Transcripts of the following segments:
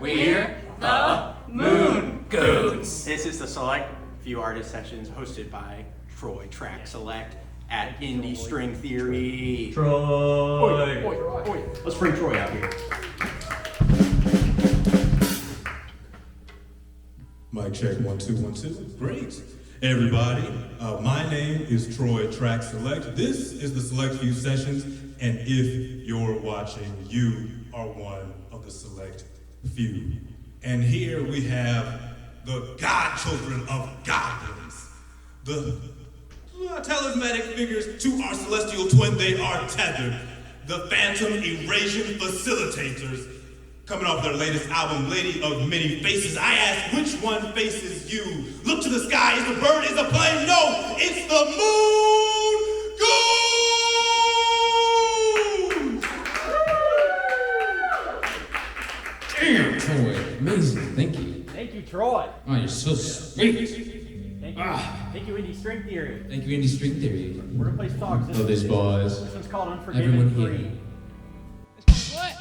We're the Moon Goons. This is the Select Few Artist Sessions hosted by Troy Track Select at Indy String Theory. Troy! Oi. Let's bring Troy out here. Mic check, 1 2 1 2. Great. Everybody, my name is Troy Track Select. This is the Select Few Sessions, and if you're watching, you are one of the Select Few. And here we have the godchildren of goblins, the talismanic figures to our celestial twin. They are tethered, the phantom erasure facilitators. Coming off their latest album, Lady of Many Faces, I ask, which one faces you? Look to the sky, is the bird, is the plane? No, it's the Moon Goons! Damn, Troy. Amazing. Thank you. Thank you, Troy. Oh, you're so sweet. Thank you, Indy String Theory. Thank you, Indy String Theory. We're gonna play songs. Love these boys. This one's called Everyone Unforgiven here. 3. What?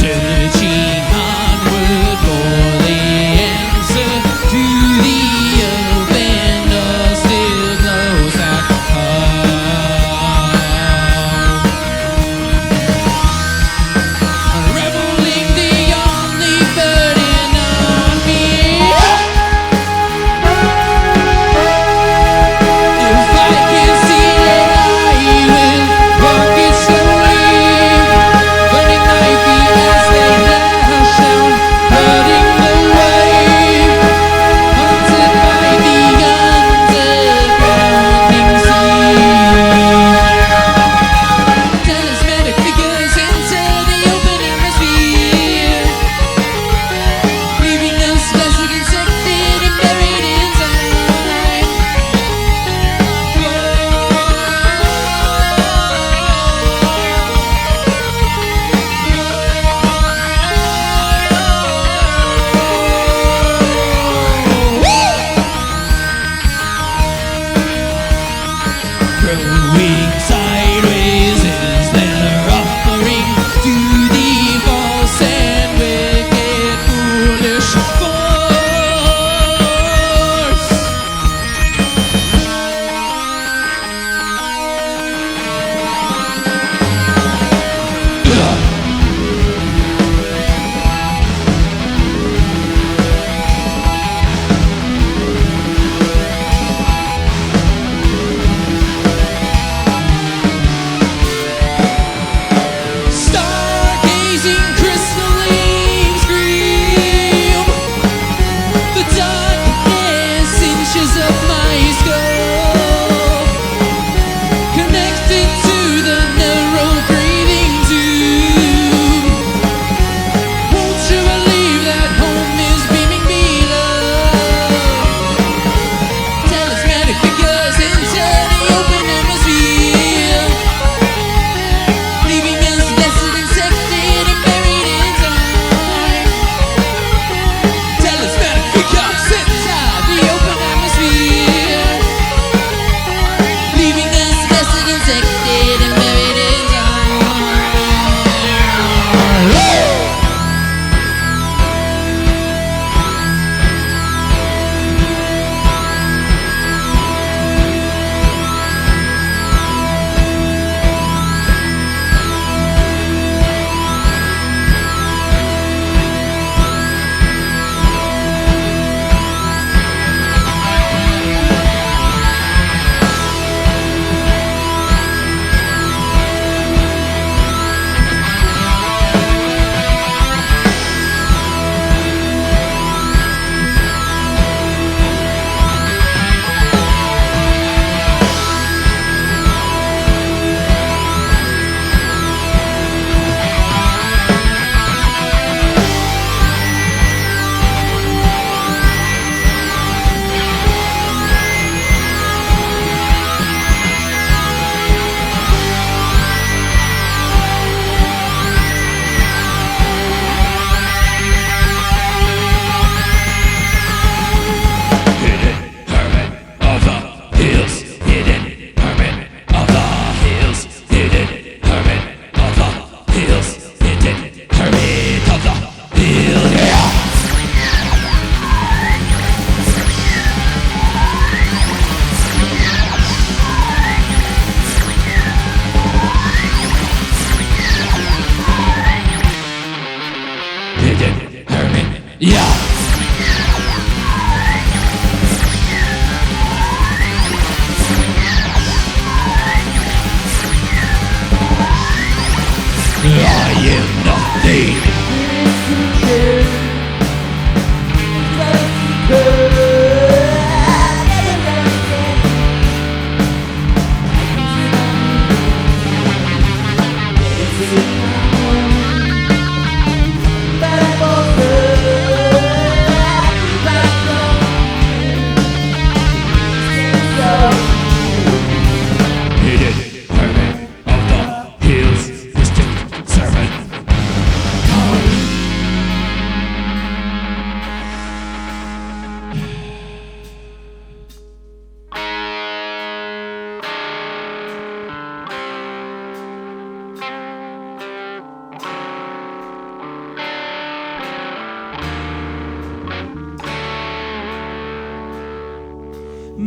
Searching onward for the answer to the open door still closed at home. Unraveling the only burden on me. If I can see it, I will walk it slowly, burning my feet as they dash down, hurting the wave, haunted by the undergrounding sea. Talismanic figures enter the open atmosphere, leaving us flaccid, infected, and buried in time. Growing sideways is their offering to the false and wicked, foolish force. Stargazing crystalline scream, the darkness inches up my skull, connected to the narrow breathing tube. Won't you believe that home is beaming below? Talismanic figures enter the open atmosphere, leaving us blessed, infected, and buried in time. Talismanic figures enter the open atmosphere, leaving us blessed, infected, and buried in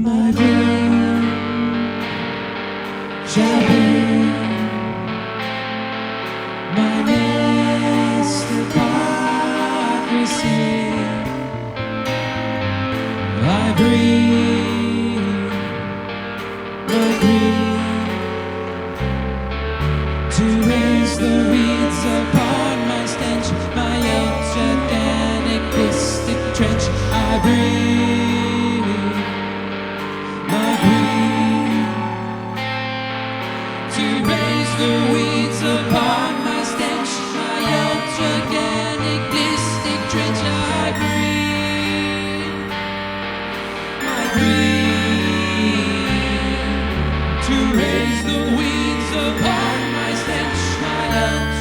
My dream shall be my next hypocrisy. I breathe my grief to raise the weeds upon my stench, my gigantic pistic trench. I breathe my grief to raise the weeds upon my stench, my gigantic pistic trench. I breathe my grief to raise the weeds upon my stench, my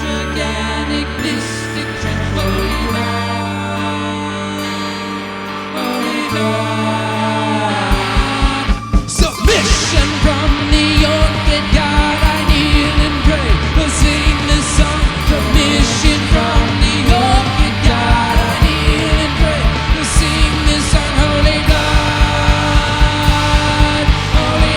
gigantic pistic trench. Holy night, submission from the orchid god. I kneel and pray, sing this song. Permission from the orchid god. I kneel and pray, sing this song. Holy blood, holy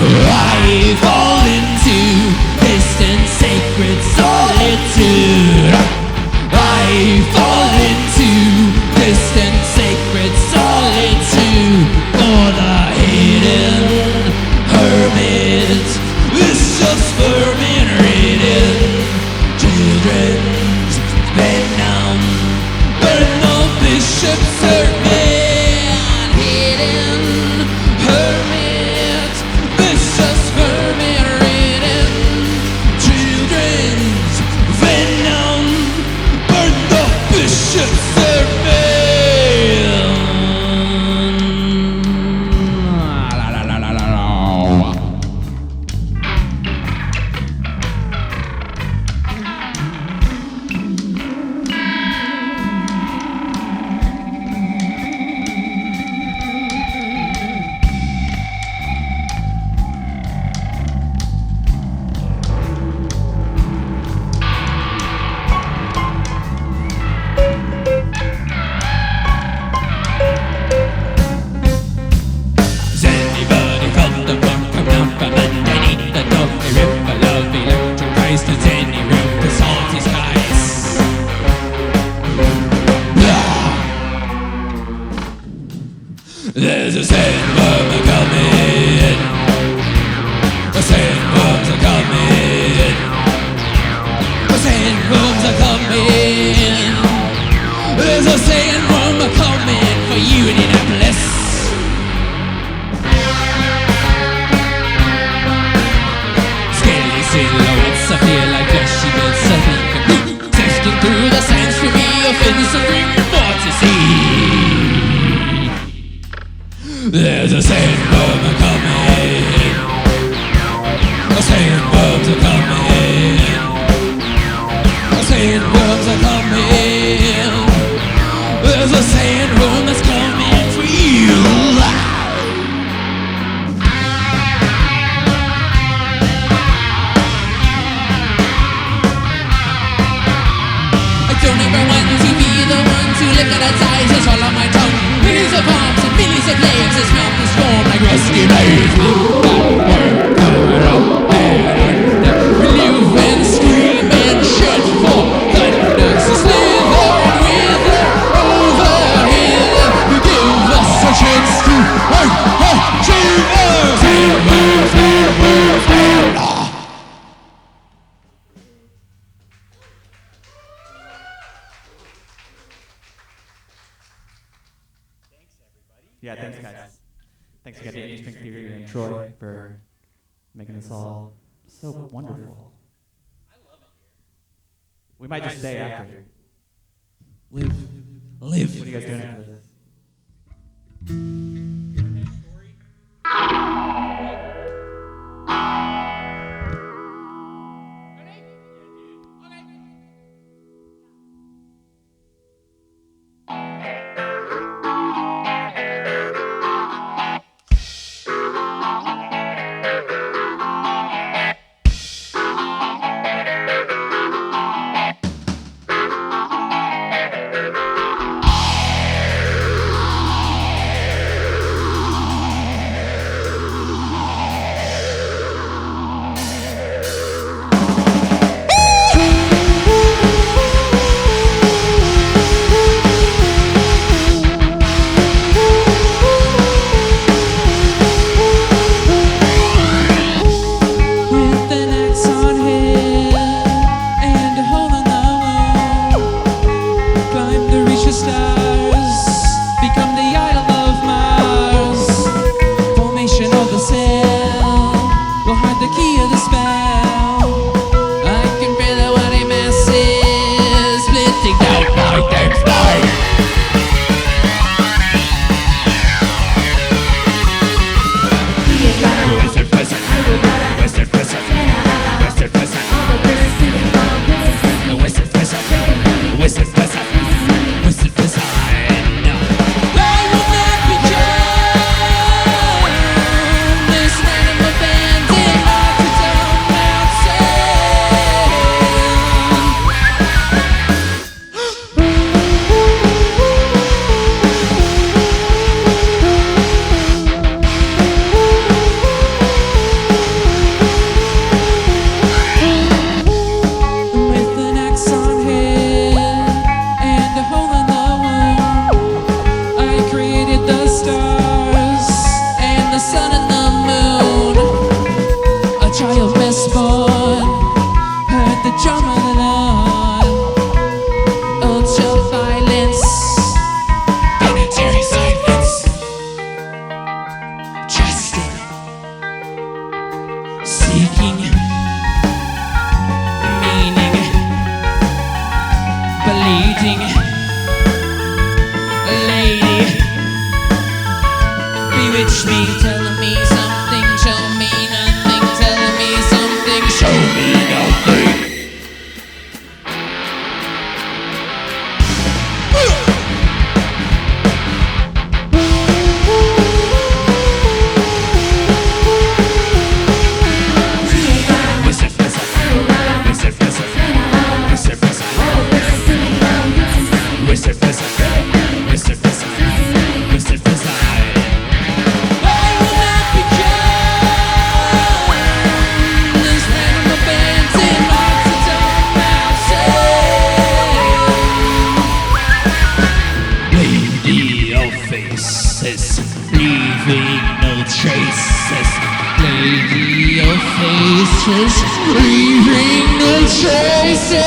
I fall into distant sacred solitude. I fall into distant sacred solitude for the hidden hermit. Vicious vermin ridden children's venom. Burn the bishop's sermon. Hidden hermit. Vicious vermin ridden children's venom. Burn the bishop's sermon. La la la la la la. Does anybody from the front come down from underneath the door? They rip a lovely electric Christ. Does any room to salty skies? There's a sandworm a-coming. The sandworms a-coming. The sandworms a-coming. There's a sandworm a-coming for you, Indianapolis. Scaly silhouettes appear like fleshy bits of ink and blue, sifting through the sands for me of innocent ring more to see. There's a sandworm a-coming. The sandworms a-coming. The sandworms a-coming. There's a sandworm that's coming for you. I don't ever want to be the one to lick at its eyes and swallow my tongue. Millions of arms and millions of legs, its mouth is warm like rusty blades. Live and scream and shout for thunder to slither and wither over hill. You give us a chance to achieve us. Yeah, thanks guys. Thanks again to Indy String Theory and Troy for making this all so wonderful. I love it here. We might just stay after. Live. What are you guys doing after this? Okay. sun and the moon. A child best born heard the drum of the Lord. Ultra-violence, planetary silence, trusting, seeking meaning, bleeding. Lady, bewitch me, tell me something, show me nothing, tell me something, show me nothing. Leaving no traces, lady of faces, leaving no traces.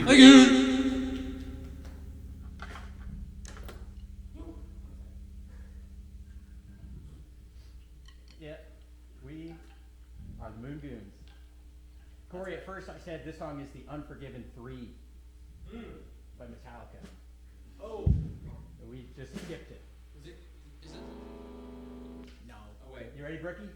Thank you. Yeah, we are the Moon Goons. Corey, at first I said this song is the Unforgiven 3 by Metallica. Oh. We just skipped it. Is it? No. Oh, wait. You ready, Brookie?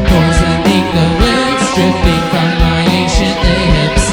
Poisoning the words dripping from my ancient lips.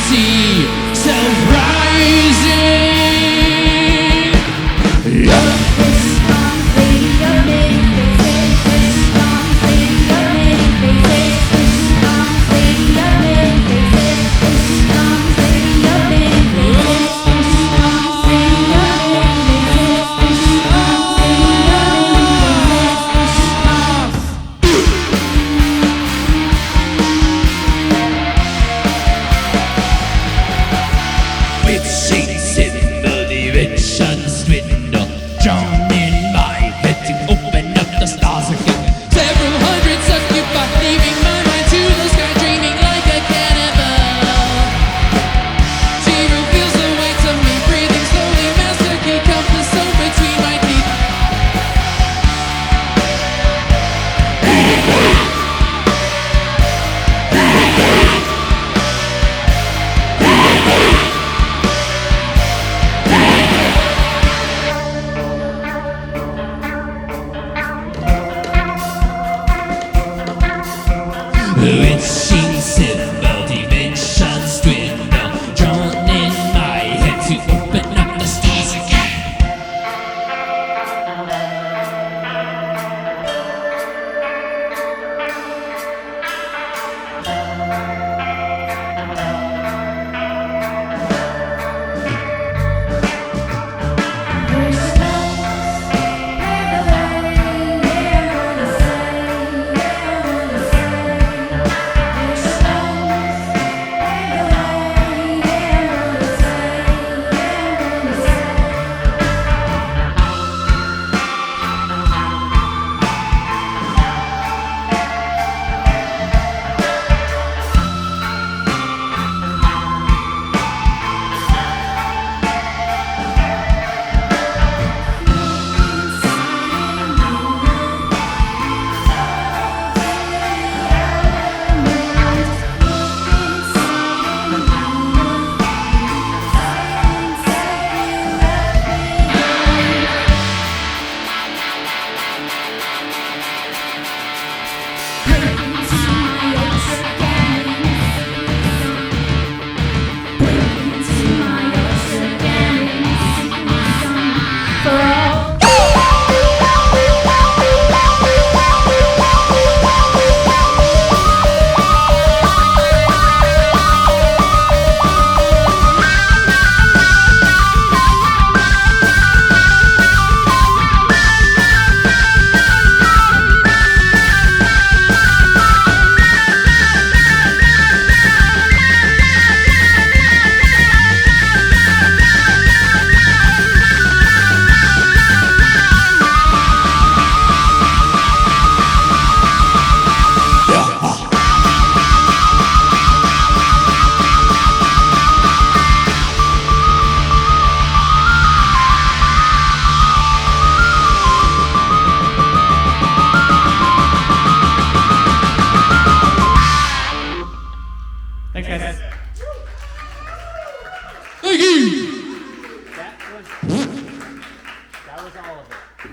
see self-rising. With shades in motivations dwindle, drawn in my head to open up the stars again. Several hundred occupied, leaving my mind to the sky, dreaming like a cannibal. Zero feels the weight of me, breathing slowly, master key compass so between my teeth. With sheets in multi-dimensions dwindle, drawn in my head to open up the stars again. Thanks, guys. Thank you. That was all of it.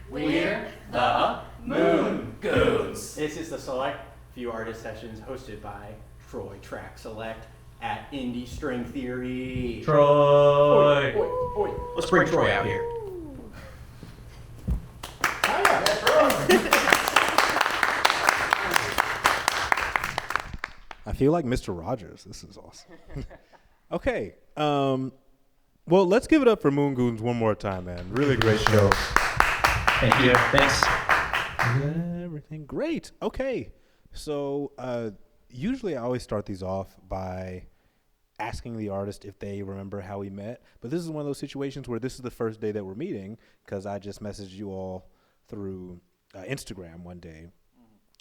We're the Moon Goons. This is the Select Few Artist Sessions hosted by Troy Track Select at Indy String Theory. Troy. Oi. Let's bring Troy out here. I feel like Mr. Rogers. This is awesome. Okay. Well, let's give it up for Moon Goons one more time, man. Really great show. Thank you. Thanks. Everything great. Okay. So usually I always start these off by asking the artist if they remember how we met. But this is one of those situations where this is the first day that we're meeting because I just messaged you all through Instagram one day.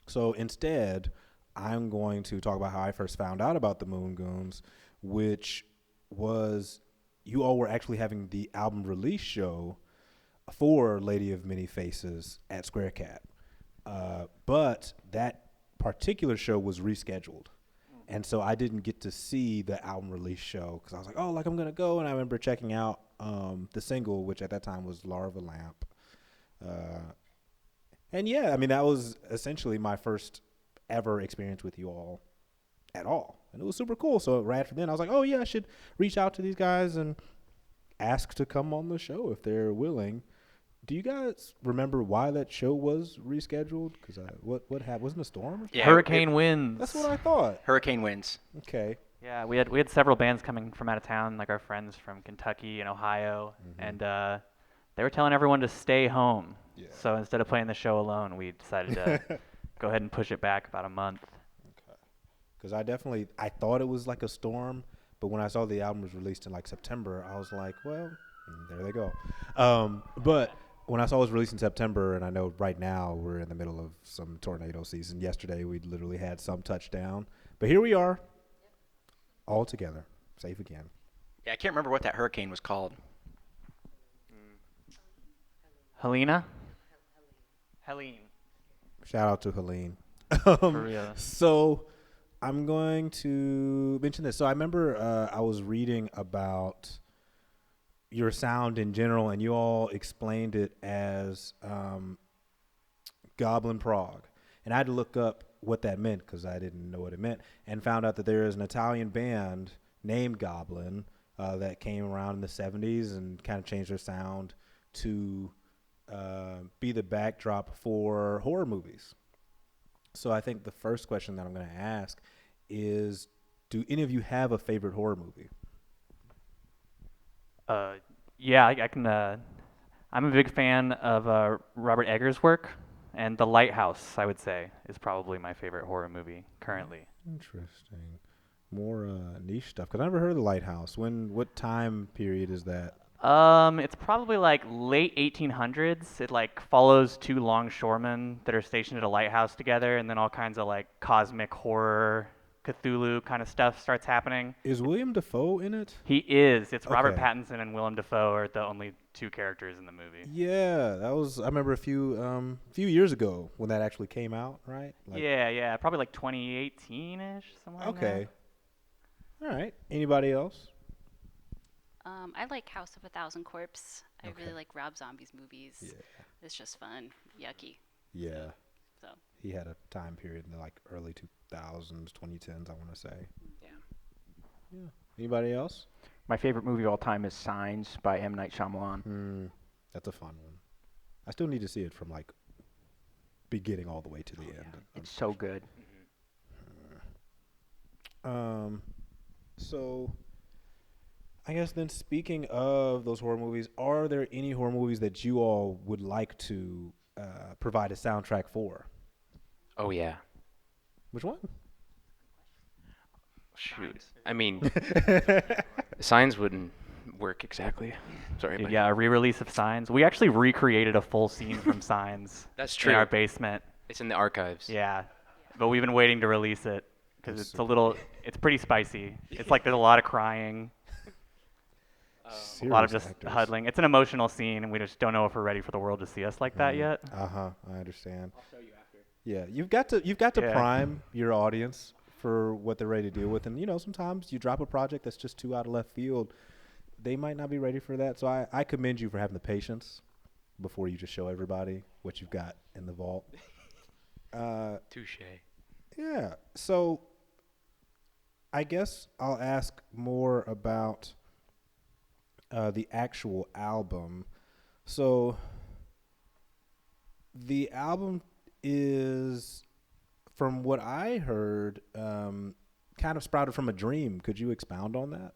So instead, I'm going to talk about how I first found out about the Moon Goons, which was you all were actually having the album release show for Lady of Many Faces at Square Cat. But that particular show was rescheduled. And so I didn't get to see the album release show because I was like, oh, like I'm going to go. And I remember checking out the single, which at that time was Larva Lamp. And yeah, I mean, that was essentially my first ever experience with you all at all. And it was super cool. So right after then, I was like, oh, yeah, I should reach out to these guys and ask to come on the show if they're willing. Do you guys remember why that show was rescheduled? Because what happened? Wasn't a storm? Or something? Yeah, Hurricane winds. That's what I thought. Hurricane winds. Okay. Yeah, we had several bands coming from out of town, like our friends from Kentucky and Ohio, and they were telling everyone to stay home. Yeah. So instead of playing the show alone, we decided to go ahead and push it back about a month. Because I thought it was like a storm, but when I saw the album was released in like September, I was like, well, there they go. But when I saw it was released in September, and I know right now we're in the middle of some tornado season. Yesterday we literally had some touchdown, but here we are, all together, safe again. Yeah, I can't remember what that hurricane was called. Helene. Shout out to Helene. For real. So I'm going to mention this. So I remember I was reading about your sound in general, and you all explained it as goblin prog. And I had to look up what that meant because I didn't know what it meant, and found out that there is an Italian band named Goblin that came around in the 70s and kind of changed their sound to be the backdrop for horror movies. So I think the first question that I'm going to ask is, do any of you have a favorite horror movie? Yeah, I can. I'm a big fan of Robert Eggers' work, and The Lighthouse, I would say, is probably my favorite horror movie currently. Interesting. More niche stuff, because I never heard of The Lighthouse. What time period is that? It's probably like late 1800s. It like follows two longshoremen that are stationed at a lighthouse together, and then all kinds of like cosmic horror, Cthulhu kind of stuff starts happening. Is William Dafoe in it? He is. It's Robert Okay. Pattinson and Willem Dafoe are the only two characters in the movie. Yeah, that was. I remember a few years ago when that actually came out, right? Yeah, probably like 2018-ish, somewhere. Okay. All right. Anybody else? I like House of a Thousand Corpse. I Okay. really like Rob Zombie's movies. Yeah. It's just fun. Yucky. Yeah. So He had a time period in the like early 2000s, 2010s, I want to say. Yeah. Anybody else? My favorite movie of all time is Signs by M. Night Shyamalan. That's a fun one. I still need to see it from like beginning all the way to the end. It's so good. So I guess then, speaking of those horror movies, are there any horror movies that you all would like to provide a soundtrack for? Oh, yeah. Which one? Shoot. I mean, Signs wouldn't work exactly. Sorry. Dude, but yeah, a re-release of Signs. We actually recreated a full scene from Signs. That's In true. our basement. It's in the archives. Yeah, but we've been waiting to release it because it's pretty spicy. It's like there's a lot of crying, a lot of Serious just actors. huddling. It's an emotional scene, and we just don't know if we're ready for the world to see us like that yet. I understand. I'll show you after. Yeah, you've got to Yeah. prime your audience for what they're ready to deal with, and sometimes you drop a project that's just too out of left field. They might not be ready for that, so I commend you for having the patience before you just show everybody what you've got in the vault. Touche. Yeah, so I guess I'll ask more about the actual album. So the album is, from what I heard, kind of sprouted from a dream. Could you expound on that?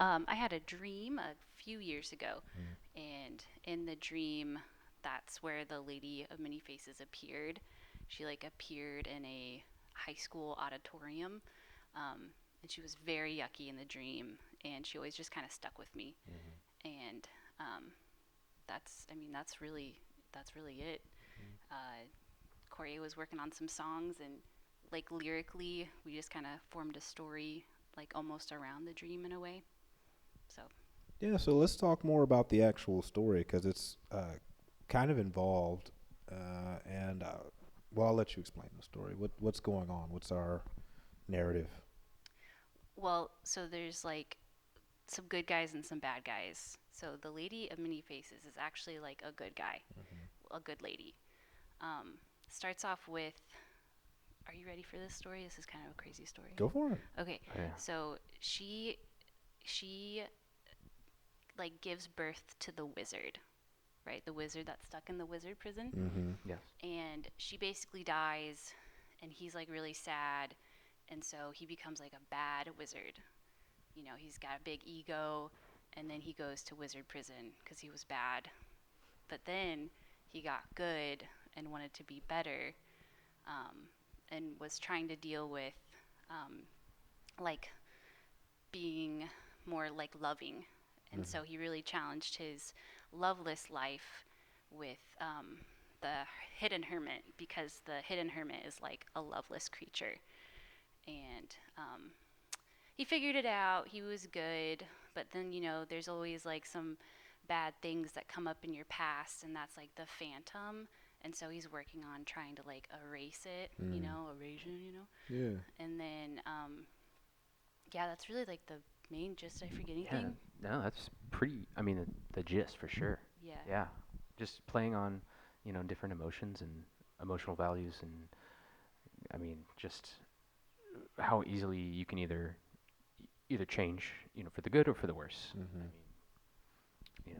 I had a dream a few years ago, and in the dream, that's where the Lady of Many Faces appeared. She appeared in a high school auditorium, and she was very yucky in the dream, and she always just kind of stuck with me. And that's really it. Corey was working on some songs, and lyrically, we just kind of formed a story almost around the dream in a way. So. Yeah, so let's talk more about the actual story, because it's kind of involved, and I'll let you explain the story. What's going on? What's our narrative? Well, so there's some good guys and some bad guys. So the Lady of Many Faces is actually a good guy, a good lady. Starts off with are you ready for this story? This is kind of a crazy story. Go for it. Okay. Yeah. So she like gives birth to the wizard, right? The wizard that's stuck in the wizard prison. Mm-hmm. Yes. And she basically dies, and he's like really sad, and so he becomes like a bad wizard. You know, he's got a big ego, and then he goes to wizard prison because he was bad. But then he got good and wanted to be better, and was trying to deal with like being more like loving. And so he really challenged his loveless life with the hidden hermit, because the hidden hermit is like a loveless creature. And he figured it out. He was good. But then, you know, there's always like some bad things that come up in your past, and that's like the phantom. And so he's working on trying to like erase it, you know, erasure, you know. Yeah. And then, yeah, that's really like the main gist. Did I forget Yeah. anything? No, that's pretty. I mean, the gist for sure. Yeah. Yeah. Just playing on, different emotions and emotional values, and I mean, just how easily you can either change, for the good or for the worse. Mm-hmm. I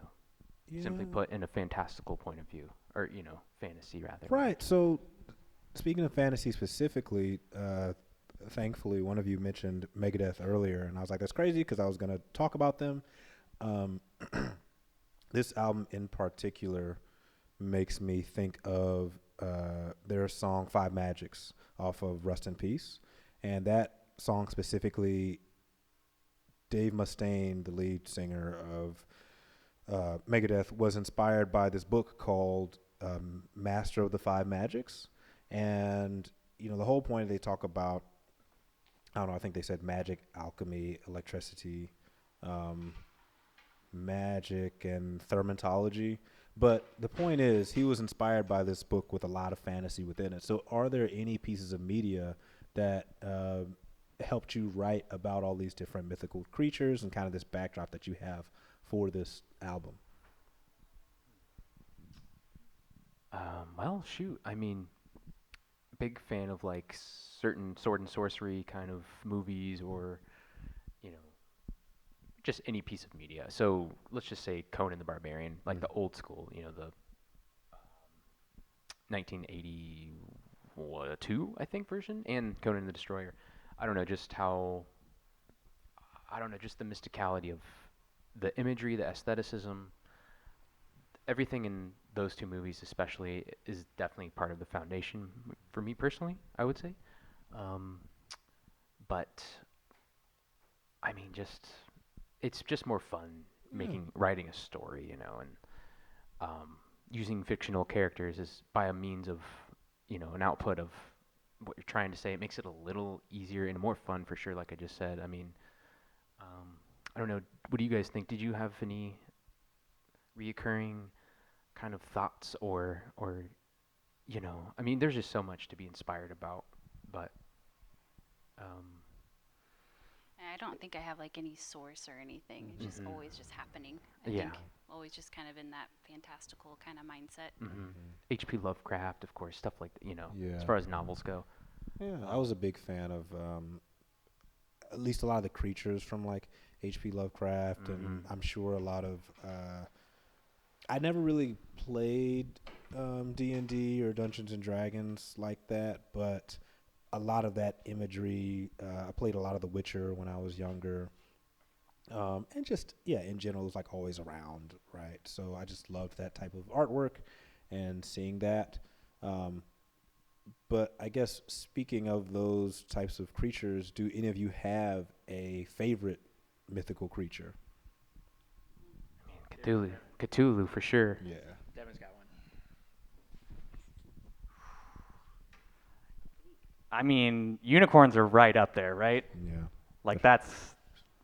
mean, simply put, in a fantastical point of view, or fantasy rather. Right. So, speaking of fantasy specifically, thankfully, one of you mentioned Megadeth earlier, and I was like, that's crazy because I was going to talk about them. This album in particular makes me think of their song Five Magics off of Rust in Peace. And that song specifically, Dave Mustaine, the lead singer of Megadeth, was inspired by this book called Master of the Five Magics. And, the whole point they talk about, I don't know, I think they said magic, alchemy, electricity, magic, and thermatology. But the point is, he was inspired by this book with a lot of fantasy within it. So are there any pieces of media that helped you write about all these different mythical creatures and kind of this backdrop that you have for this album? Well, shoot. I mean, big fan of like certain sword and sorcery kind of movies, or just any piece of media. So let's just say Conan the Barbarian, like the old school, the 1982, I think, version, and Conan the Destroyer. I don't know, just the mysticality of the imagery, the aestheticism, everything in those two movies especially is definitely part of the foundation for me personally, I would say. But I mean, it's just more fun writing a story, and using fictional characters is by a means of, an output of what you're trying to say. It makes it a little easier and more fun for sure, like I just said. I mean, I don't know, what do you guys think? Did you have any reoccurring kind of thoughts or I mean, there's just so much to be inspired about, but I don't think I have like any source or anything. It's just always just happening. I Yeah. think always just kind of in that fantastical kind of mindset. H.P. Lovecraft, of course, stuff like that, Yeah. as far as novels go. Yeah, I was a big fan of at least a lot of the creatures from like H.P. Lovecraft, and I'm sure a lot of. I never really played D&D or Dungeons and Dragons like that, but a lot of that imagery. I played a lot of The Witcher when I was younger, and just in general, it was like always around, right? So I just loved that type of artwork and seeing that. But I guess speaking of those types of creatures, do any of you have a favorite mythical creature? I mean, Cthulhu for sure. Yeah. Devin's got one. I mean, unicorns are right up there, right? Yeah. Like that's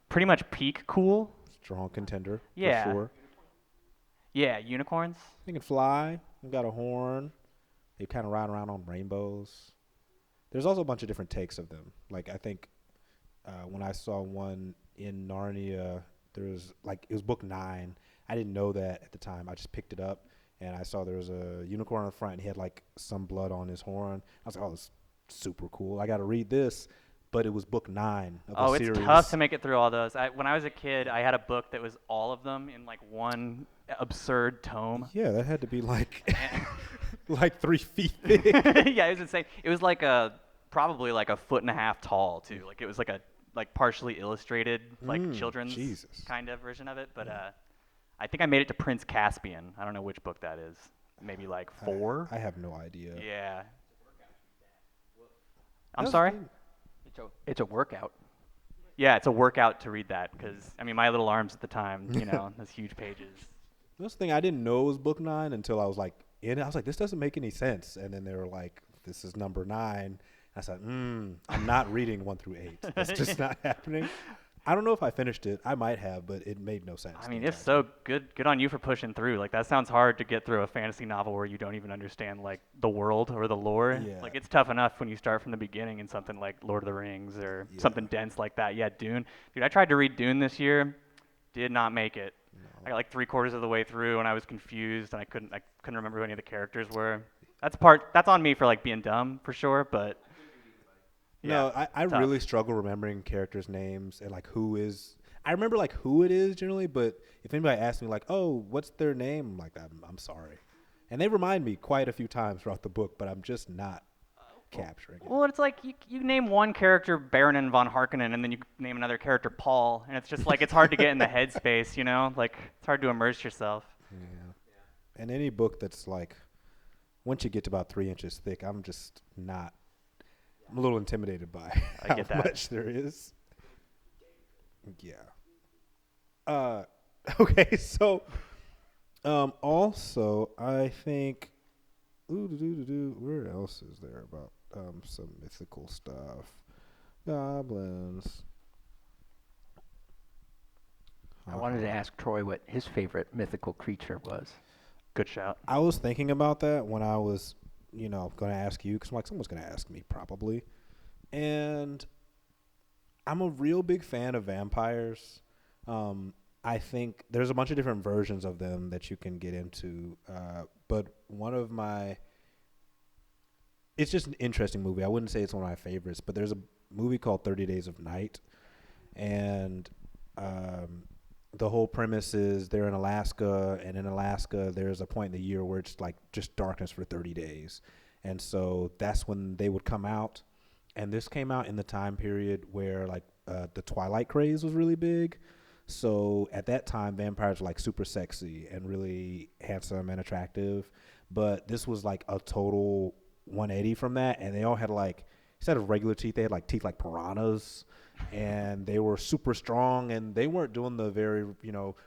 pretty much peak cool. Strong contender. Yeah. For sure. Yeah, unicorns. They can fly. They've got a horn. They kind of ride around on rainbows. There's also a bunch of different takes of them. Like I think when I saw one in Narnia, there was like it was book 9. I didn't know that at the time. I just picked it up and I saw there was a unicorn on the front and he had like some blood on his horn. I was like, oh, super cool. I got to read this, but it was book 9 of Oh, a it's series. tough to make it through all those. When I was a kid, I had a book that was all of them in like one absurd tome. Yeah, that had to be like like 3 feet thick. Yeah, it was insane. It was like probably like a foot and a half tall too. Like it was like a partially illustrated like children's Jesus. kind of version of it. But I think I made it to Prince Caspian. I don't know which book that is. Maybe like 4. I have no idea. Yeah. I'm That's sorry? neat. It's a workout. Yeah, it's a workout to read that because I mean my little arms at the time, those huge pages. That's the thing, I didn't know it was book 9 until I was like in it. I was like, this doesn't make any sense. And then they were like, this is number 9. I said, I'm not reading 1 through 8. It's just not happening. I don't know if I finished it. I might have, but it made no sense. I mean, if so, good on you for pushing through. Like that sounds hard to get through a fantasy novel where you don't even understand like the world or the lore. Yeah. Like it's tough enough when you start from the beginning in something like Lord of the Rings or something dense like that. Yeah, Dune. Dude, I tried to read Dune this year. Did not make it. No. I got like 3/4 of the way through and I was confused and I couldn't remember who any of the characters were. That's on me for like being dumb for sure, but no, yeah, I really struggle remembering characters' names and like who is. I remember like who it is generally, but if anybody asks me like, "Oh, what's their name?" I'm like, "I'm sorry," and they remind me quite a few times throughout the book, but I'm just not capturing it. Well, it's like you name one character Baronin von Harkonnen, and then you name another character Paul, and it's just like it's hard to get in the headspace, Like it's hard to immerse yourself. Yeah. And any book that's like, once you get to about 3 inches thick, I'm just not. I'm a little intimidated by how much there is. Yeah. Okay, so also I think where else is there about some mythical stuff? Goblins. I wanted to ask Troy what his favorite mythical creature was. Good shout. I was thinking about that when I was going to ask you, because I'm like, someone's going to ask me probably. And I'm a real big fan of vampires. I think there's a bunch of different versions of them that you can get into. But it's just an interesting movie. I wouldn't say it's one of my favorites, but there's a movie called 30 Days of Night. And the whole premise is they're in Alaska, and in Alaska there's a point in the year where it's like just darkness for 30 days. And so that's when they would come out. And this came out in the time period where like the Twilight craze was really big. So at that time, vampires were like super sexy and really handsome and attractive. But this was like a total 180 from that. And they all had like, instead of regular teeth, they had like teeth like piranhas. And they were super strong, and they weren't doing the very,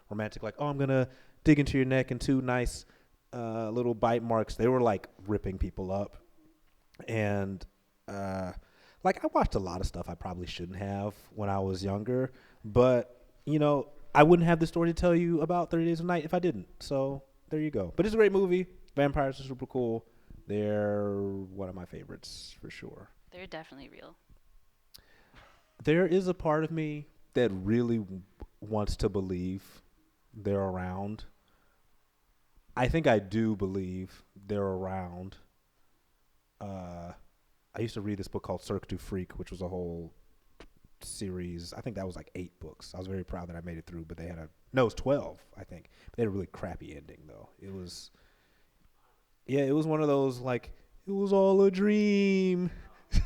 romantic, like, oh, I'm going to dig into your neck and 2 nice little bite marks. They were like ripping people up. And I watched a lot of stuff I probably shouldn't have when I was younger, but I wouldn't have the story to tell you about 30 Days of Night if I didn't. So there you go. But it's a great movie. Vampires are super cool. They're one of my favorites for sure. They're definitely real. There is a part of me that really wants to believe they're around. I think I do believe they're around. I used to read this book called Cirque du Freak, which was a whole series. I think that was like 8 books. I was very proud that I made it through, but it was 12, I think. They had a really crappy ending, though. It was one of those, like, it was all a dream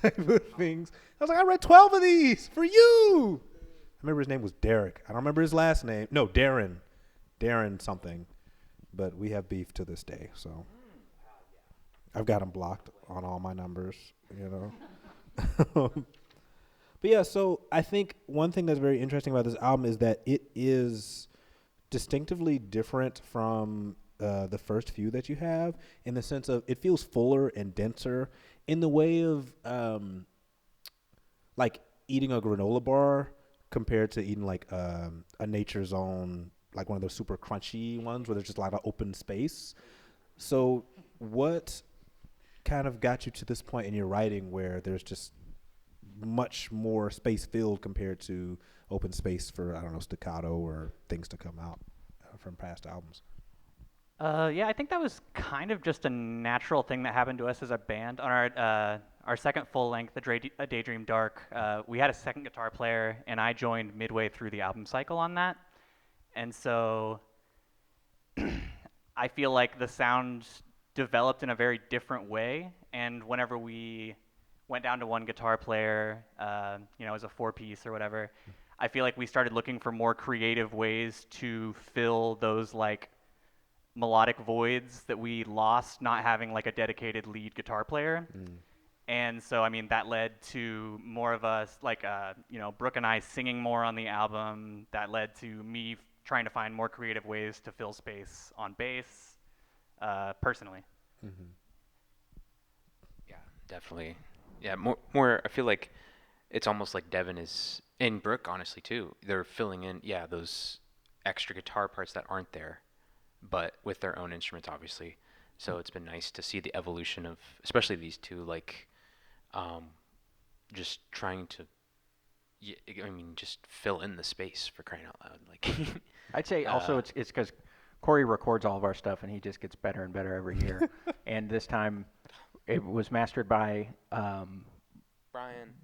type of things. I was like, I read 12 of these for you. I remember his name was Derek. I don't remember his last name. No, Darren. Darren something. But we have beef to this day, so I've got him blocked on all my numbers, But yeah, so I think one thing that's very interesting about this album is that it is distinctively different from the first few that you have, in the sense of it feels fuller and denser in the way of like eating a granola bar compared to eating like a Nature's Own, like one of those super crunchy ones where there's just a lot of open space. So what kind of got you to this point in your writing where there's just much more space filled compared to open space for, I don't know, staccato or things to come out from past albums? Yeah, I think that was kind of just a natural thing that happened to us as a band. On our our second full length, A Daydream Dark, we had a second guitar player, and I joined midway through the album cycle on that. And so I feel like the sound developed in a very different way. And whenever we went down to one guitar player, as a 4-piece or whatever, I feel like we started looking for more creative ways to fill those like melodic voids that we lost not having like a dedicated lead guitar player. And so, I mean, that led to more of us, like, Brooke and I singing more on the album. That led to me trying to find more creative ways to fill space on bass, personally. Yeah, definitely. Yeah, more. I feel like it's almost like Devin is, and Brooke, honestly too. They're filling in, those extra guitar parts that aren't there, but with their own instruments, obviously. So it's been nice to see the evolution of, especially these two, like, just trying to, just fill in the space, for crying out loud. Like, I'd say also it's because Corey records all of our stuff, and he just gets better and better every year. And this time, it was mastered by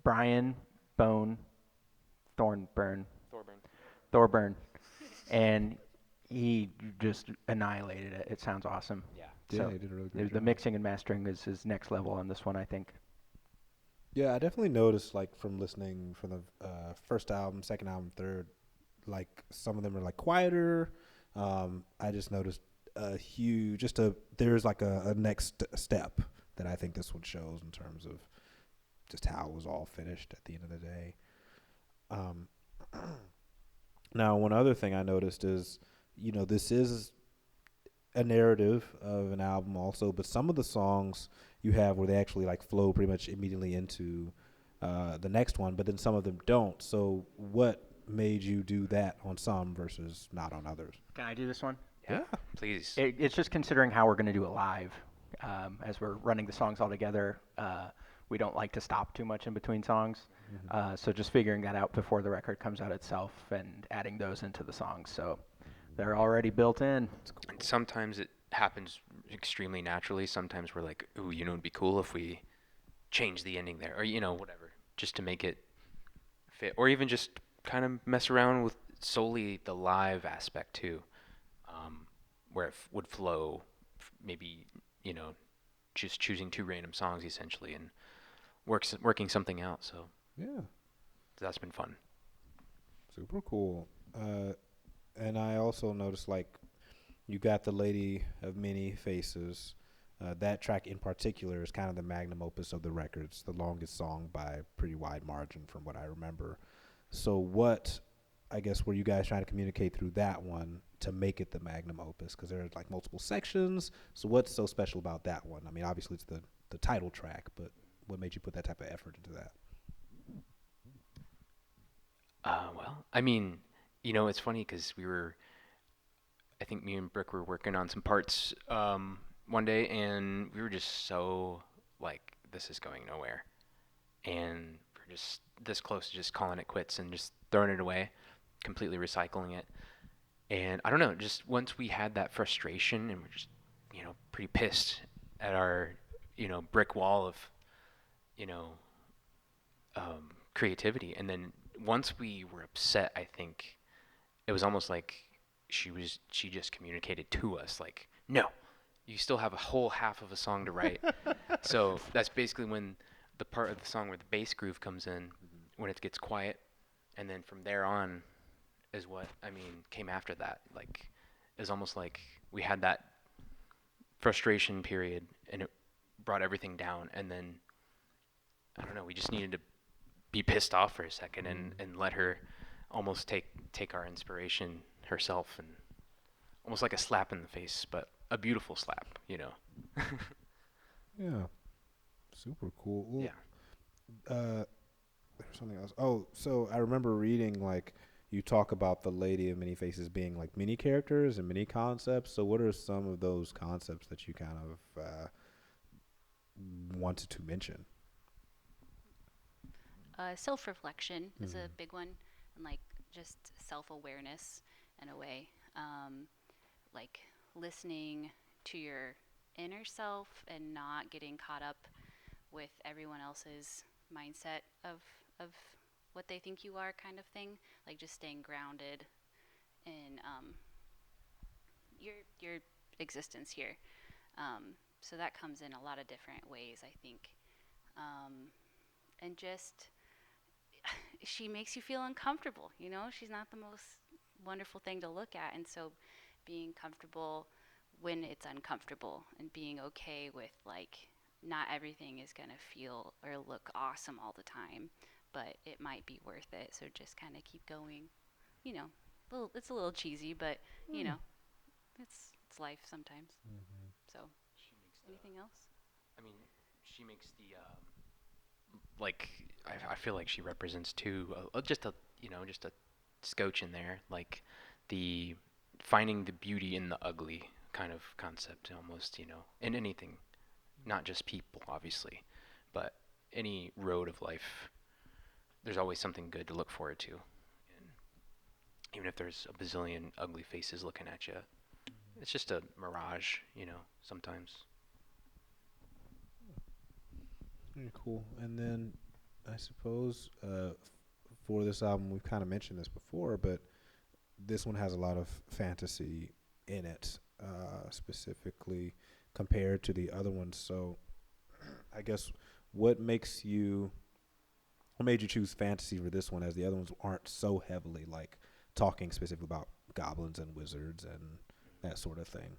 Brian Bone Thorburn, and he just annihilated it. It sounds awesome. Yeah. So he did a really good the job. mixing and mastering is next level on this one, I think. Yeah, I definitely noticed, like, from listening from the first album, second album, third, like, some of them are, like, quieter. I just noticed there's, like, a next step that I think this one shows in terms of just how it was all finished at the end of the day. Now, one other thing I noticed is, this is a narrative of an album also, but some of the songs you have where they actually like flow pretty much immediately into the next one, but then some of them don't. So what made you do that on some versus not on others? Can I do this one? Yeah, please. It's just considering how we're going to do it live. As we're running the songs all together, we don't like to stop too much in between songs. So just figuring that out before the record comes out itself and adding those into the songs. So they're already built in. And sometimes it happens extremely naturally. Sometimes we're like, ooh, it'd be cool if we change the ending there, or, whatever, just to make it fit, or even just kind of mess around with solely the live aspect too, where it would flow, maybe, just choosing 2 random songs essentially and working something out. So Yeah, that's been fun. super cool. And I also noticed, like, you got The Lady of Many Faces. That track in particular is kind of the magnum opus of the record. It's the longest song by a pretty wide margin from what I remember. So what, I guess, were you guys trying to communicate through that one to make it the magnum opus? Because there are, like, multiple sections. So what's so special about that one? I mean, obviously it's the title track, but what made you put that type of effort into that? Well, I mean, it's funny because I think me and Brooke were working on some parts one day, and we were just so like, this is going nowhere. And we're just this close to just calling it quits and just throwing it away, completely recycling it. And I don't know, just once we had that frustration and we're just, pretty pissed at our, brick wall of, creativity. And then once we were upset, I think it was almost like she just communicated to us, like, no, you still have a whole half of a song to write. So that's basically when the part of the song where the bass groove comes in, when it gets quiet. And then from there on is what, came after that. Like, it was almost like we had that frustration period and it brought everything down. And then, I don't know, we just needed to be pissed off for a second and let her almost take our inspiration herself, and almost like a slap in the face, but a beautiful slap, Yeah. Super cool. Well, Yeah. There's something else. Oh, so I remember reading, like, you talk about the Lady of Many Faces being like mini characters and mini concepts. So what are some of those concepts that you kind of wanted to mention? Self-reflection is a big one, and like just self-awareness in a way, like listening to your inner self and not getting caught up with everyone else's mindset of what they think you are, kind of thing. Like just staying grounded in your existence here. So that comes in a lot of different ways, I think. And just she makes you feel uncomfortable. You know, she's not the most wonderful thing to look at, and so being comfortable when it's uncomfortable and being okay with like not everything is going to feel or look awesome all the time, but it might be worth it. So just kind of keep going. You know, it's a little cheesy, but you know, it's life sometimes. So anything else? I mean, she makes the like I feel like she represents too just a just a scotch in there, like the finding the beauty in the ugly kind of concept almost, in anything, not just people obviously, but any road of life. There's always something good to look forward to, and even if there's a bazillion ugly faces looking at you, it's just a mirage, sometimes. Very cool. And then I suppose for this album, we've kind of mentioned this before, but this one has a lot of fantasy in it, specifically compared to the other ones. So I guess what made you choose fantasy for this one, as the other ones aren't so heavily like talking specifically about goblins and wizards and that sort of thing?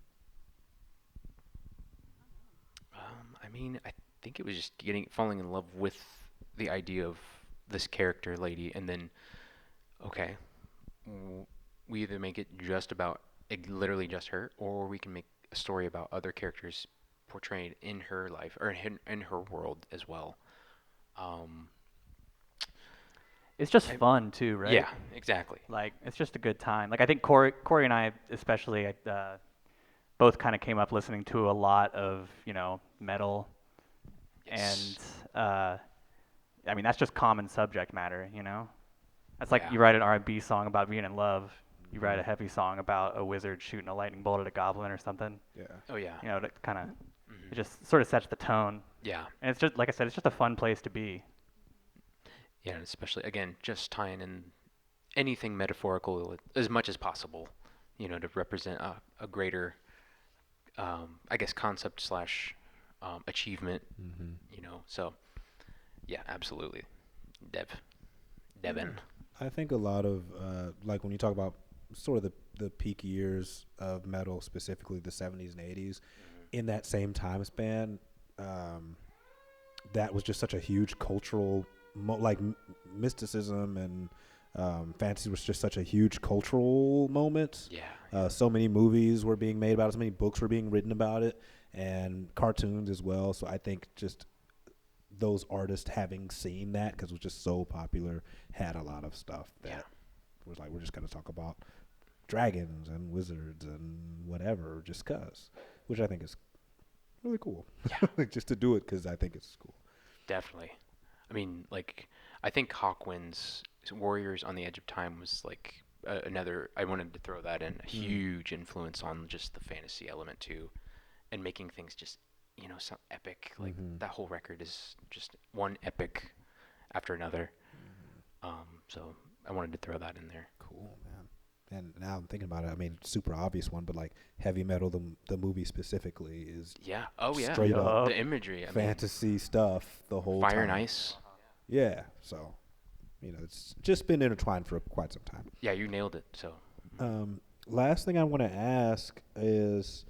I mean, I think it was just falling in love with the idea of this character lady, and then, okay, we either make it just about literally just her, or we can make a story about other characters portrayed in her life or in her world as well. It's just fun too, right? Yeah, exactly. Like it's just a good time. Like I think Corey and I especially both kind of came up listening to a lot of metal, Yes. and I mean that's just common subject matter. That's like Yeah. you write an R&B song about being in love. You write a heavy song about a wizard shooting a lightning bolt at a goblin or something. Yeah. Oh yeah. That kind of Mhm. it just sort of sets the tone. Yeah. And it's just like I said, it's just a fun place to be. Yeah, and especially again, just tying in anything metaphorical as much as possible, to represent a greater, I guess, concept slash achievement. So yeah, absolutely, Devin. I think a lot of like when you talk about sort of the peak years of metal, specifically the 70s and 80s, in that same time span, that was just such a huge cultural, mysticism and fantasy was just such a huge cultural moment. Yeah. So many movies were being made about it, so many books were being written about it, and cartoons as well. So I think just those artists having seen that, because it was just so popular, had a lot of stuff that was like, we're just going to talk about dragons and wizards and whatever just because, which I think is really cool. Yeah. Just to do it because I think it's cool. Definitely. I mean, like, I think Hawkwind's Warriors on the Edge of Time was like another, I wanted to throw that in, a huge influence on just the fantasy element too, and making things just, so epic. Like, that whole record is just one epic after another. So I wanted to throw that in there. Cool, man. And now I'm thinking about it. I mean, super obvious one, but like Heavy Metal, the movie specifically, is Straight up the imagery, fantasy stuff the whole time. Fire and Ice. Yeah, so it's just been intertwined for quite some time. Yeah, you nailed it. So last thing I want to ask is,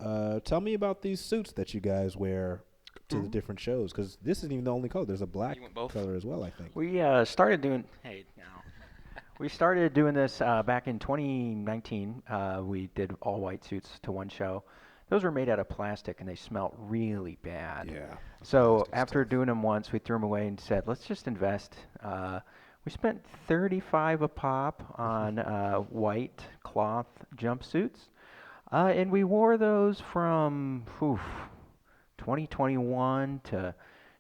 tell me about these suits that you guys wear to the different shows, because this isn't even the only color. There's a black color as well, I think. We started doing. Hey, now. We started doing this back in 2019. We did all white suits to one show. Those were made out of plastic, and they smelt really bad. Yeah. So after doing them once, we threw them away and said, let's just invest. We spent $35 a pop on white cloth jumpsuits, and we wore those from 2021 to,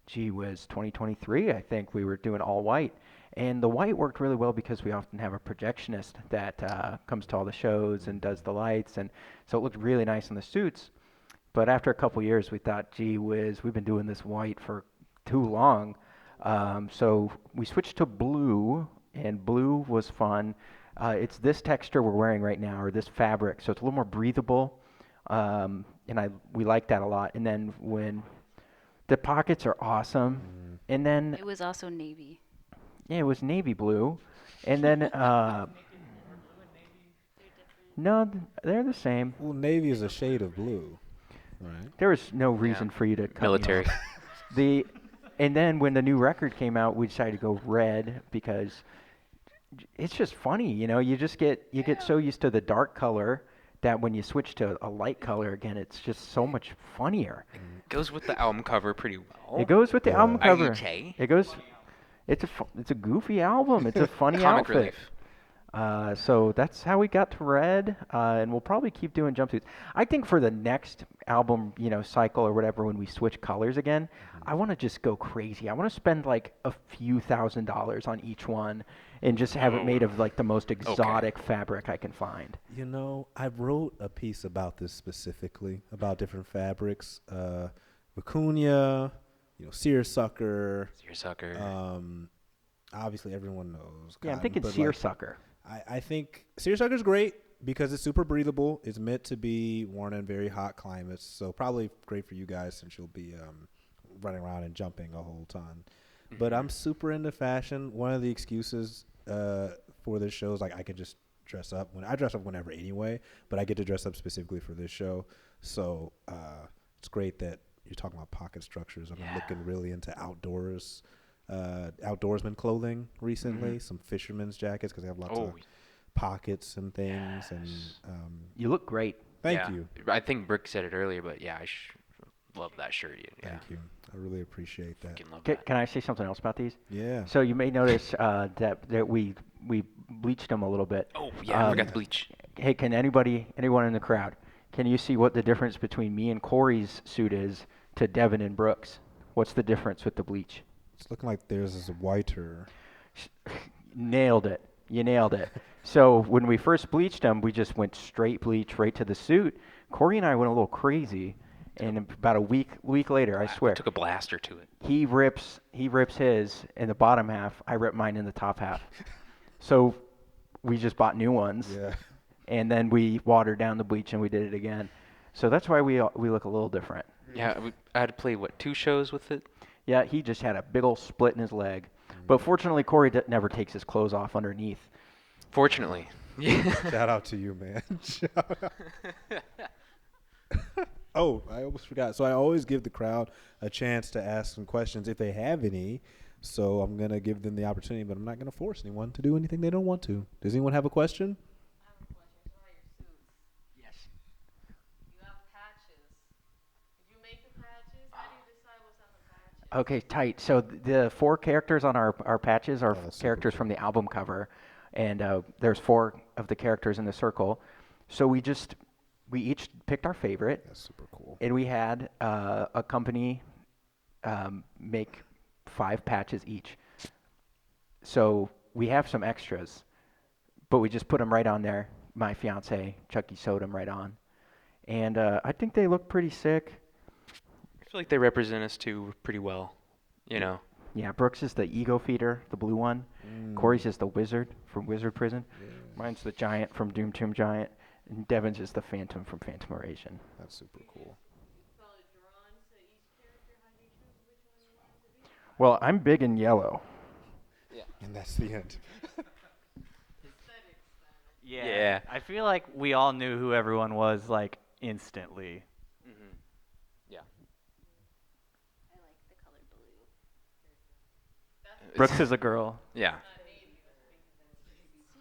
2023. I think we were doing all white. And the white worked really well because we often have a projectionist that comes to all the shows and does the lights, and so it looked really nice in the suits. But after a couple years, we thought, gee whiz, we've been doing this white for too long. So we switched to blue, and blue was fun. It's this texture we're wearing right now, or this fabric, so it's a little more breathable, and we like that a lot. And then when the pockets are awesome, and then It was also navy. yeah, it was navy blue, and then no, they're the same. Well, navy is a shade of blue, right? There was no reason for you to cut me Military. off. And then when the new record came out, we decided to go red because it's just funny, you know. You get so used to the dark color that when you switch to a light color again, it's just so much funnier. Goes with the album cover pretty well. It goes with the album cover. IUJ. It goes. It's a goofy album. It's a funny Comic outfit. relief. So that's how we got to red, and we'll probably keep doing jumpsuits. I think for the next album, cycle or whatever, when we switch colors again, I want to just go crazy. I want to spend like a few $1,000s on each one, and just have it made of like the most exotic fabric I can find. I wrote a piece about this specifically, about different fabrics. Vicuña, seersucker. Seersucker. Obviously, everyone knows. Yeah, I'm cotton, thinking but, seersucker. I think seersucker is great because it's super breathable. It's meant to be worn in very hot climates, so probably great for you guys since you'll be running around and jumping a whole ton. But I'm super into fashion. One of the excuses for this show is like I could just dress up. I dress up whenever anyway, but I get to dress up specifically for this show. So it's great that you're talking about pocket structures. I've been looking really into outdoorsman clothing recently. Some fishermen's jackets because they have lots of pockets and things. And you look great. Thank you. I think Brick said it earlier, but yeah, I love that shirt. Yeah. Thank you. I really appreciate that. Fucking love that. Can I say something else about these? Yeah. So you may notice that we bleached them a little bit. Oh yeah, I forgot the bleach. Hey, can anyone in the crowd, can you see what the difference between me and Corey's suit is to Devin and Brooks? What's the difference with the bleach? It's looking like theirs is whiter. Nailed it. You nailed it. So when we first bleached them, we just went straight bleach right to the suit. Corey and I went a little crazy, and about a week later, I swear, Took a blaster to it. he rips his in the bottom half. I rip mine in the top half. So we just bought new ones. Yeah. And then we watered down the bleach and we did it again. So that's why we look a little different. Yeah, I had to play 2 shows with it. Yeah, he just had a big old split in his leg. But fortunately, Corey never takes his clothes off underneath. Fortunately. Yeah. Shout out to you, man. Oh, I almost forgot. So I always give the crowd a chance to ask some questions if they have any. So I'm going to give them the opportunity, but I'm not going to force anyone to do anything they don't want to. Does anyone have a question? Okay, tight. So the 4 characters on our patches are characters from the album cover, and there's 4 of the characters in the circle. So we each picked our favorite. That's super cool. And we had a company make 5 patches each. So we have some extras, but we just put them right on there. My fiance, Chucky, sewed them right on. And I think they look pretty sick. I feel like they represent us too pretty well, Yeah, Brooks is the ego feeder, the blue one. Corey's is the wizard from Wizard Prison. Yeah. Mine's the giant from Doom Tomb Giant. And Devin's is the Phantom from Phantomeration. That's super cool. Well, I'm big in yellow. Yeah. And that's the end. Yeah. I feel like we all knew who everyone was, like, instantly. Mm-hmm. Yeah. I like the color blue. Brooks is a girl. Yeah. See,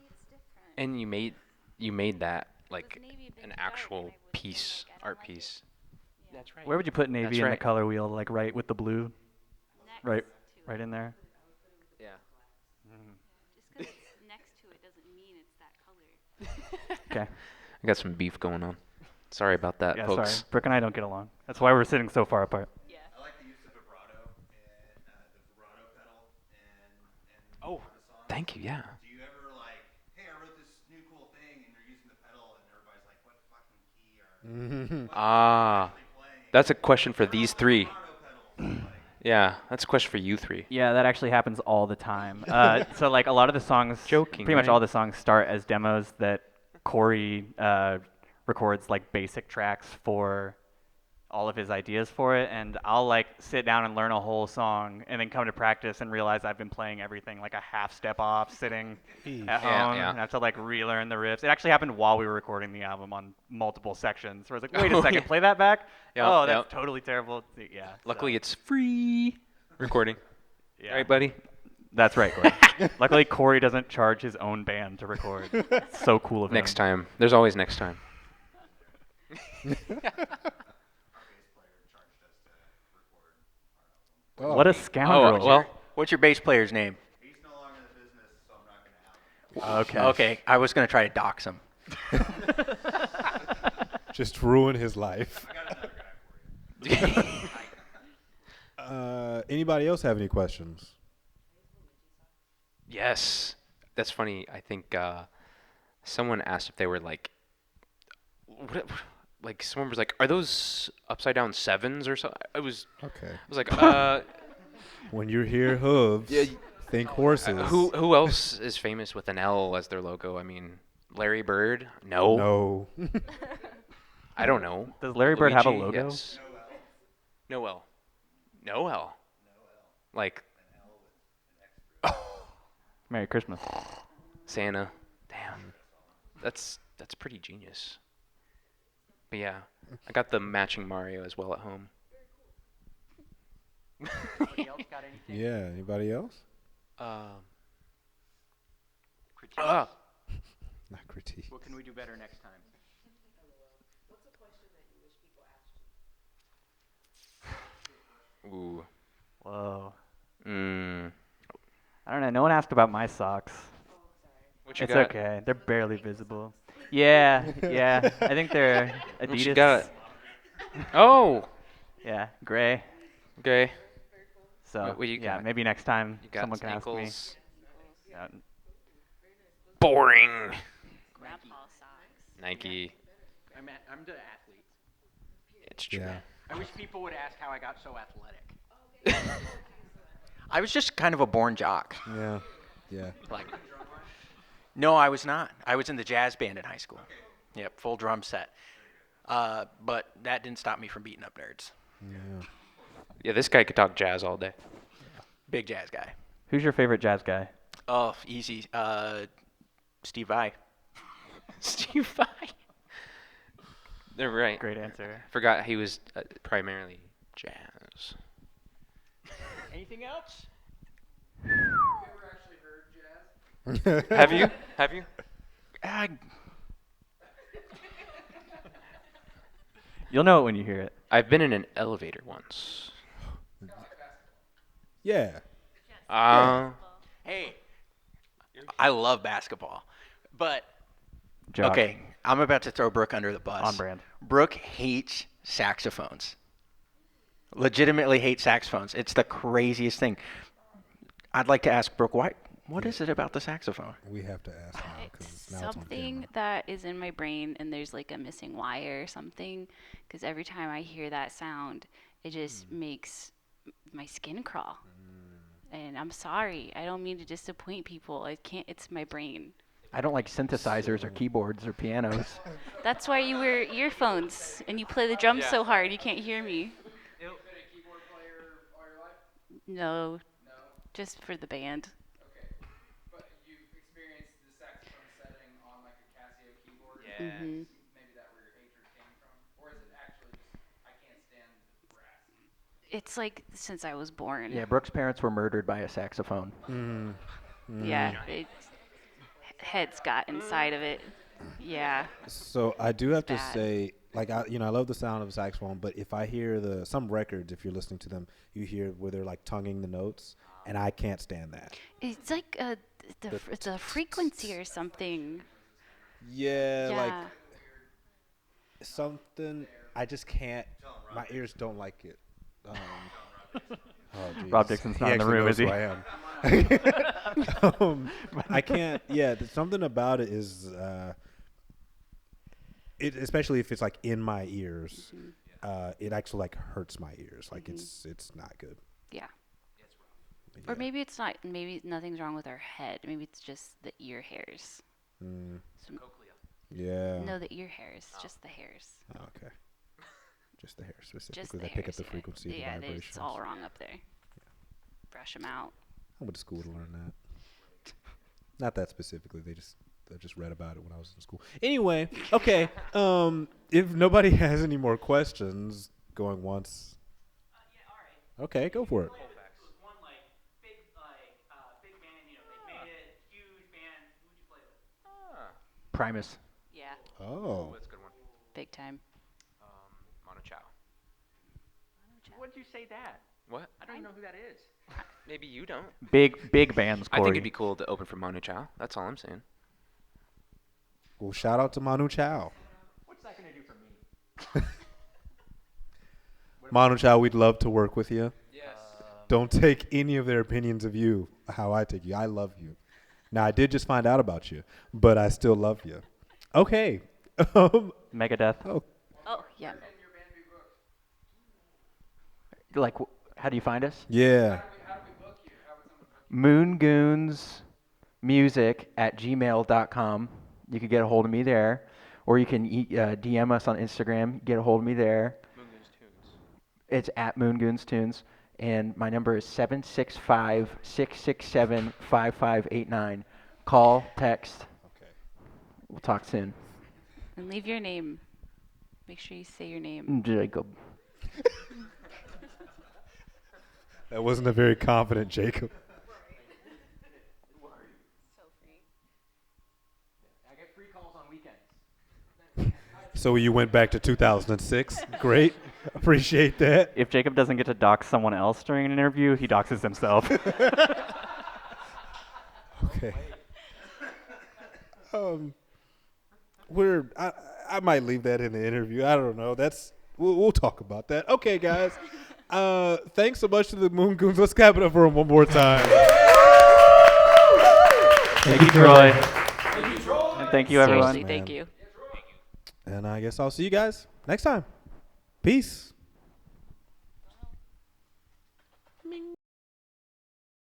it's different. And you made that like Was navy a big an dark, actual and I wouldn't piece, like, I don't art like it. piece. Yeah. That's right. Where would you put navy That's in the right. color wheel, like right with the blue? Next Right, to right it. in there? Yeah. Just because it's next to it doesn't mean it's that color. Okay. I got some beef going on. Sorry about that, Yeah, folks. sorry. Brooke and I don't get along. That's why we're sitting so far apart. Yeah. I like the use of vibrato and the vibrato pedal and Oh, thank you. Yeah. do you ever like, hey, I wrote this new cool thing and you're using the pedal and everybody's like, what fucking key are Ah, they playing? that's a question for these 3. Vibrato pedals, like, Yeah, that's a question for you three. Yeah, that actually happens all the time. So like a lot of the songs, Joking, pretty much right? all the songs start as demos that Corey records like basic tracks for all of his ideas for it, and I'll like sit down and learn a whole song and then come to practice and realize I've been playing everything like a half step off sitting at home Yeah. and I have to like relearn the riffs. It actually happened while we were recording the album on multiple sections where I was like, wait a second, play that back? Yep, Oh, that's yep. totally terrible. Yeah. Luckily, so, it's free recording. yeah. Right, buddy? That's right, Corey. Luckily, Corey doesn't charge his own band to record. It's so cool of him. Next time. There's always next time. What a scoundrel. Oh, well, What's your bass player's name? He's no longer in the business, so I'm not going to out him. Okay. Okay, I was going to try to dox him. Just ruin his life. I got another guy for you. Anybody else have any questions? yes. That's funny. I think someone asked if they were like, like someone was like, are those upside down sevens or something? I was like, When you hear hooves, Yeah, think horses. who else is famous with an L as their logo? I mean, Larry Bird? No. No. I don't know. Does Larry Bird have a Luigi? logo? Yes. No L. No L. Like Merry Christmas. Santa. Damn. That's pretty genius. But yeah, I got the matching Mario as well at home. Yeah. Anybody else? Ah. Not critique. What can we do better next time? Ooh. Whoa. I I don't know. No one asked about my socks. What you It's got? okay. They're barely visible. Yeah, yeah. I think they're Adidas. What you got? Oh. Yeah, gray. Okay. So What you yeah, got? maybe next time You got someone can ask me. ankles. Yeah. Boring. Grandpa socks. Nike. I'm the athlete. It's true. Yeah. I wish people would ask how I got so athletic. I was just kind of a born jock. Yeah. Yeah. Like, no, I was not. I was in the jazz band in high school. Yep, full drum set. But that didn't stop me from beating up nerds. Yeah. Yeah, this guy could talk jazz all day. Big jazz guy. Who's your favorite jazz guy? Oh, easy. Steve Vai. Steve Vai. They're right. Great answer. Forgot he was primarily jazz. Anything else? Have you? Have you? You'll know it when you hear it. I've been in an elevator once. Yeah. Hey, I love basketball. But, Jock. okay, I'm about to throw Brooke under the bus. On brand. Brooke hates saxophones. Legitimately hates saxophones. It's the craziest thing. I'd like to ask Brooke, what is it about the saxophone? We have to ask now because It's now it's on something camera. that is in my brain, and there's like a missing wire or something. Because every time I hear that sound, it just makes my skin crawl. And I'm sorry, I don't mean to disappoint people. I can't. It's my brain. I don't like synthesizers or keyboards or pianos. That's why you wear earphones and you play the drums so hard you can't hear me. No, just for the band. But you've experienced the saxophone setting on like a Casio keyboard. Yeah. Mhm. Maybe that where your hatred came from, or is it actually just I can't stand the brass? It's like since I was born. Yeah, Brooke's parents were murdered by a saxophone. Yeah, heads got inside of it. Yeah. So I do have to bad. say, like, I love the sound of a saxophone, but if I hear some records, if you're listening to them, you hear where they're like tonguing the notes, and I can't stand that. It's like the frequency or something. Yeah, Yeah. like something. I just can't. My ears don't like it. Oh, Rob geez. Dixon's He not in the actually room, knows is he? who I am. I can't. Yeah, something about it is. Especially if it's like in my ears, it actually like hurts my ears. Like it's not good. Yeah. Yeah. Or maybe it's not. Maybe nothing's wrong with her head. Maybe it's just the ear hairs. Mm, So, yeah. no, the ear hairs. Just the hairs. Oh, okay. Just the hair Just specifically. the They pick up hairs. the frequency of the Yeah, vibrations. it's all wrong up there. Brush them out. I went to school to learn that. Not that specifically. I just read about it when I was in school. Anyway, okay. If nobody has any more questions, going once. Okay, go for it. Primus. Yeah, Oh. That's a good one. big time. Mono Chao. What'd you say that? What? I don't even know who that is. Maybe you don't. Big bands, I Corey. think it'd be cool to open for Mono Chao. That's all I'm saying. Well, shout out to Manu Chao. What's that gonna do for me? Manu Chao, we'd love to work with you. Yes. Don't take any of their opinions of you how I take you. I love you. Now, I did just find out about you, but I still love you. Okay. Megadeth. Oh, Oh, yeah. Like, how do you find us? yeah. Moon Goons music at gmail.com. You can get a hold of me there, or you can DM us on Instagram. Get a hold of me there. Moon Goons Tunes. It's at Moon Goons Tunes, and my number is 765-667-5589. Call, text. Okay. We'll talk soon. And leave your name. Make sure you say your name. Jacob. That wasn't a very confident Jacob. So free. I get free calls on weekends. So you went back to 2006. Great. Appreciate that. If Jacob doesn't get to dox someone else during an interview, he doxes himself. Okay. I might leave that in the interview. I don't know. We'll talk about that. Okay, guys. Thanks so much to the Moon Goons. Let's clap it up for them one more time. Thank you, Troy. And thank you, everyone. Seriously, thank Man. you. And I guess I'll see you guys next time. Peace.